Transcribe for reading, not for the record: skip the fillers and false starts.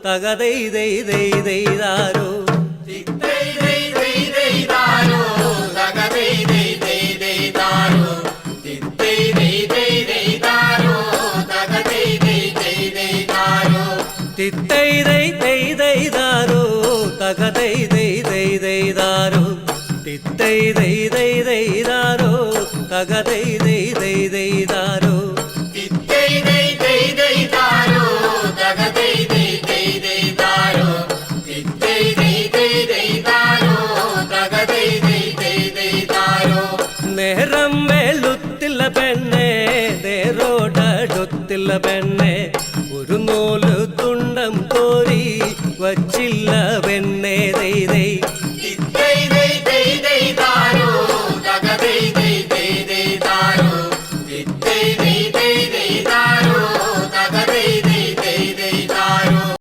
തകതൈ ദൈ ദൈ ദൈതാരോ തിത്തൈ ദൈ ദൈ ദൈതാരോ തകതൈ ദൈ ദൈ ദൈതാരോ തിത്തൈ ദൈ ദൈ ദൈതാരോ തകതൈ ദൈ ദൈ ദൈതാരോ തിത്തൈ ദൈ ദൈ ദൈതാരോ തകതൈ ദൈ ദൈ ദൈതാരോ തിത്തൈ ദൈ ദൈ ദൈതാരോ തകതൈ ദൈ ദൈ ദൈതാരോ നേരം വെളുത്തില്ല പെണ്ണെ നേരോടടുത്തില്ല പെണ്ണെ ഒരു നൂല് തുണ്ടം കോരി വച്ചില്ല